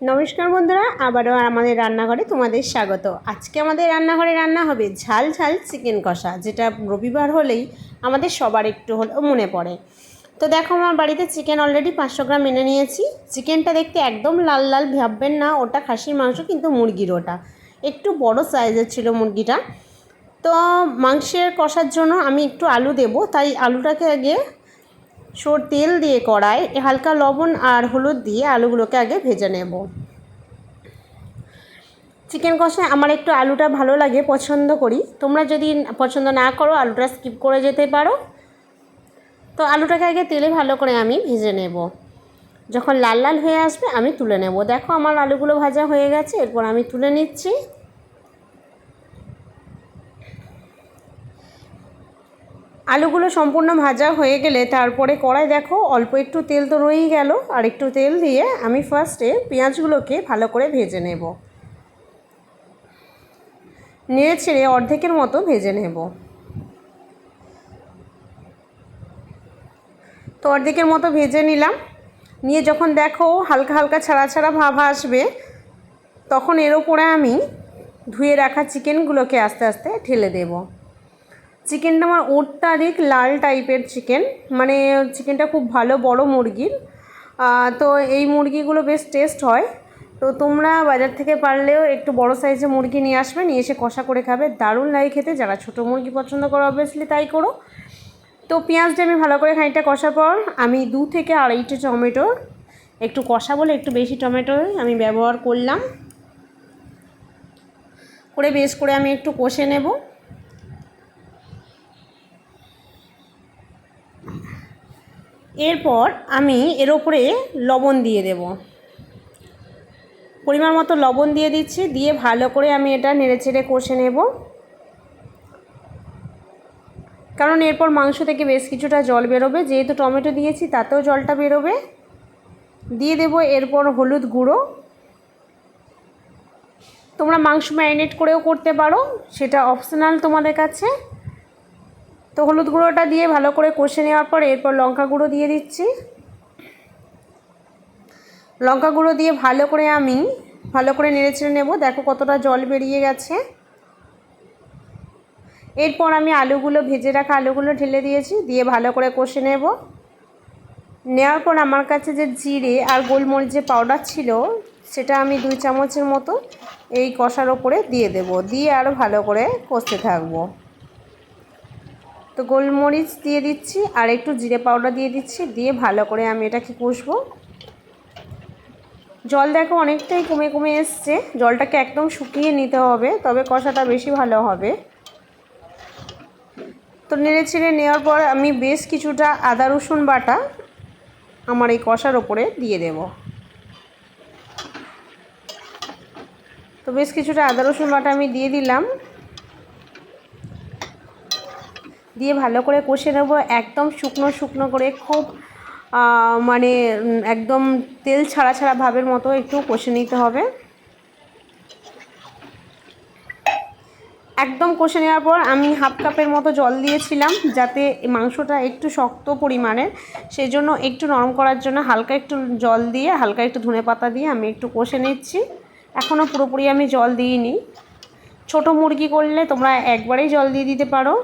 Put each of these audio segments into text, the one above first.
নমস্কার বন্ধুরা, আবারও আমাদের রান্নাঘরে তোমাদের স্বাগত। আজকে আমাদের রান্নাঘরে রান্না হবে ঝাল ঝাল চিকেন কষা, যেটা রবিবার হলেই আমাদের সবার একটু হলেও মনে পড়ে। তো দেখো, আমার বাড়িতে চিকেন অলরেডি 500 গ্রাম এনে নিয়েছি। চিকেনটা দেখতে একদম লাল লাল ভাববেন না, ওটা খাসির মাংস, কিন্তু মুরগির ওটা একটু বড় সাইজের ছিল মুরগিটা। তো মাংসের কষার জন্য আমি একটু আলু দেব, তাই আলুটাকে আগে তেল দিয়ে কড়ায় হালকা লবণ আর হলুদ দিয়ে আলুগুলোকে আগে ভেজে নেব। চিকেন কষায় আমার একটু আলুটা ভালো লাগে, পছন্দ করি। তোমরা যদি পছন্দ না করো, আলুটা স্কিপ করে যেতে পারো। তো আলুটাকে আগে তেলে ভালো করে আমি ভেজে নেব। যখন লাল লাল হয়ে আসবে আমি তুলে নেব। দেখো, আমার আলুগুলো ভাজা হয়ে গেছে, এরপর আমি তুলে নিচ্ছি। আলুগুলো সম্পূর্ণ ভাজা হয়ে গেলে তারপরে কড়াই দেখো অল্প একটু তেল তো রয়েই গেল, আর একটু তেল দিয়ে আমি ফার্স্টে পেঁয়াজগুলোকে ভালো করে ভেজে নেব। নেড়ে ছেড়ে অর্ধেকের মতো ভেজে নেব। তো অর্ধেকের মতো ভেজে নিলাম। নিয়ে যখন দেখো হালকা হালকা ছাড়া ছাড়া ভাব আসবে, তখন এর ওপরে আমি ধুয়ে রাখা চিকেনগুলোকে আস্তে আস্তে ঢেলে দেব। চিকেনটা আমার অত্যাধিক লাল টাইপের চিকেন, মানে চিকেনটা খুব ভালো বড় মুরগির। তো এই মুরগিগুলো বেশ টেস্ট হয়। তো তোমরা বাজার থেকে পারলেও একটু বড় সাইজের মুরগি নিয়ে আসবে, নিয়ে এসে কষা করে খাবে, দারুণ লাগে খেতে। যারা ছোটো মুরগি পছন্দ করো অবভিয়াসলি তাই করো। তো পেঁয়াজটা আমি ভালো করে খানিকটা কষার পর আমি 2 থেকে আড়াইটে টমেটো, একটু কষা বলে একটু বেশি টমেটো আমি ব্যবহার করলাম, করে বেশ করে আমি একটু কষে নেব। এরপর আমি এর ওপরে লবণ দিয়ে দেব, পরিমাণ মতো লবণ দিয়ে দিচ্ছি। দিয়ে ভালো করে আমি এটা নেড়েচেড়ে কষে নেব, কারণ এরপর মাংস থেকে বেশ কিছুটা জল বেরোবে, যেহেতু টমেটো দিয়েছি তাতেও জলটা বেরোবে। দিয়ে দেব এরপর হলুদ গুঁড়ো। তোমরা মাংস ম্যারিনেট করেও করতে পারো, সেটা অপশনাল তোমাদের কাছে। তো হলুদ গুঁড়োটা দিয়ে ভালো করে কষে নেওয়ার পর এরপর লঙ্কা গুঁড়ো দিয়ে দিচ্ছি। লঙ্কা গুঁড়ো দিয়ে ভালো করে আমি ভালো করে নেড়েচেড়ে নেব। দেখো কতটা জল বেরিয়ে গেছে। এরপর আমি আলুগুলো, ভেজে রাখা আলুগুলো ঢেলে দিয়েছি, দিয়ে ভালো করে কষে নেব। নেওয়ার পর আমার কাছে যে জিরে আর গোলমরিচের পাউডার ছিল, সেটা আমি 2 চামচের মতো এই কষার ওপরে দিয়ে দেব। দিয়ে আরও ভালো করে কষতে থাকবো। তো গোলমরিচ দিয়ে দিচ্ছি আর একটু জিরে পাউডার দিয়ে দিচ্ছি, দিয়ে ভালো করে আমি এটাকে কষবো। জল দেখো অনেকটাই কমে কমে এসছে, জলটাকে একদম শুকিয়ে নিতে হবে, তবে কষাটা বেশি ভালো হবে। তো নেড়ে ছেড়ে নেওয়ার পর আমি বেশ কিছুটা আদা রসুন বাটা আমার এই কষার ওপরে দিয়ে দেব। তো বেশ কিছুটা আদা রসুন বাটা আমি দিয়ে দিলাম, দিয়ে ভালো করে কষে নেব। একদম শুকনো শুকনো করে, খুব মানে একদম তেল ছাড়া ছাড়া ভাবের মতো একটু কষে নিতে হবে। একদম কষে নেওয়ার পর আমি হাফ কাপের মতো জল দিয়েছিলাম, যাতে মাংসটা একটু শক্ত পরিমাণের, সেই জন্য একটু নরম করার জন্য হালকা একটু জল দিয়ে, হালকা একটু ধনেপাতা দিয়ে আমি একটু কষে নিচ্ছি। এখনও পুরোপুরি আমি জল দিইনি। ছোটো মুরগি করলে তোমরা একবারেই জল দিয়ে দিতে পারো।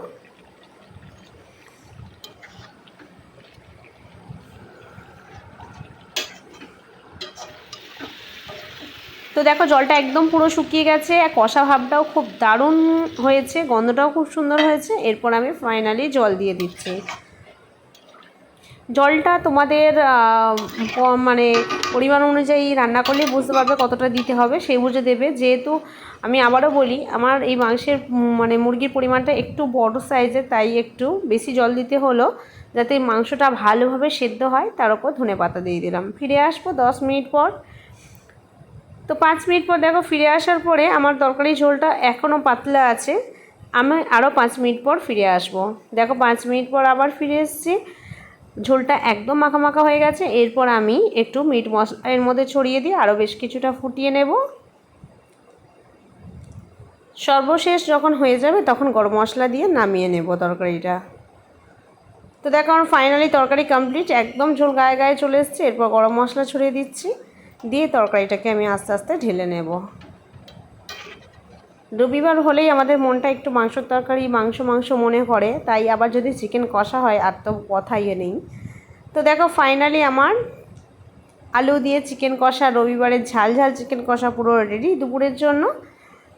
তো দেখো জলটা একদম পুরো শুকিয়ে গেছে, কষা ভাবটাও খুব দারুণ হয়েছে, গন্ধটাও খুব সুন্দর হয়েছে। এরপর আমি ফাইনালি জল দিয়ে দিচ্ছি। জলটা তোমাদের মানে পরিমাণ অনুযায়ী রান্না করলেই বুঝতে পারবে কতটা দিতে হবে, সেই বুঝে দেবে। যেহেতু আমি আবারও বলি, আমার এই মাংসের মানে মুরগির পরিমাণটা একটু বড় সাইজের, তাই একটু বেশি জল দিতে হলো, যাতে মাংসটা ভালোভাবে সেদ্ধ হয়। তার উপর ধনেপাতা দিয়ে দিলাম। ফিরে আসবো 10 মিনিট পর। তো 5 মিনিট পর দেখো ফিরে আসার পরে আমার তরকারি ঝোলটা এখনও পাতলা আছে। আমি আরও 5 মিনিট পর ফিরে আসব। দেখো 5 মিনিট পর আবার ফিরে এসেছি, ঝোলটা একদম মাখা মাখা হয়ে গেছে। এরপর আমি একটু মিট মশলা এর মধ্যে ছড়িয়ে দিয়ে আরও বেশ কিছুটা ফুটিয়ে নেব। সর্বশেষ যখন হয়ে যাবে তখন গরম মশলা দিয়ে নামিয়ে নেব তরকারিটা। তো দেখো আমার ফাইনালি তরকারি কমপ্লিট, একদম ঝোল গায়ে গায়ে চলে এসছে। এরপর গরম মশলা ছড়িয়ে দিচ্ছি, দিয়ে তরকারিটাকে আমি আস্তে আস্তে ঢেলে নেব। রবিবার হলেই আমাদের মনটা একটু মাংসর তরকারি মাংস মাংস মনে করে, তাই আবার যদি চিকেন কষা হয় আর তো কথাই নেই। তো দেখো ফাইনালি আমার আলু দিয়ে চিকেন কষা, রবিবারের ঝাল ঝাল চিকেন কষা পুরো রেডি দুপুরের জন্য।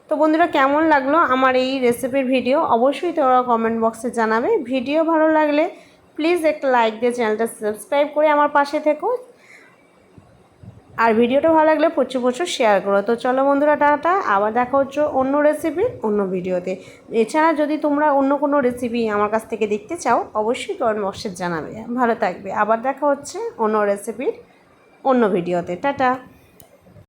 তো বন্ধুরা কেমন লাগলো আমার এই রেসিপির ভিডিও অবশ্যই তোমরা কমেন্ট বক্সে জানাবে। ভিডিও ভালো লাগলে প্লিজ একটা লাইক দিয়ে চ্যানেলটা সাবস্ক্রাইব করে আমার পাশে থেকো, আর ভিডিওটা ভালো লাগলে প্রচুর প্রচুর শেয়ার করো। তো চলো বন্ধুরা, টাটা, আবার দেখা হচ্ছে অন্য রেসিপির অন্য ভিডিওতে। এছাড়া যদি তোমরা অন্য কোনো রেসিপি আমার কাছ থেকে দেখতে চাও অবশ্যই কমেন্ট বক্সে জানাবে। ভালো থাকবে, আবার দেখা হচ্ছে অন্য রেসিপির অন্য ভিডিওতে। টাটা।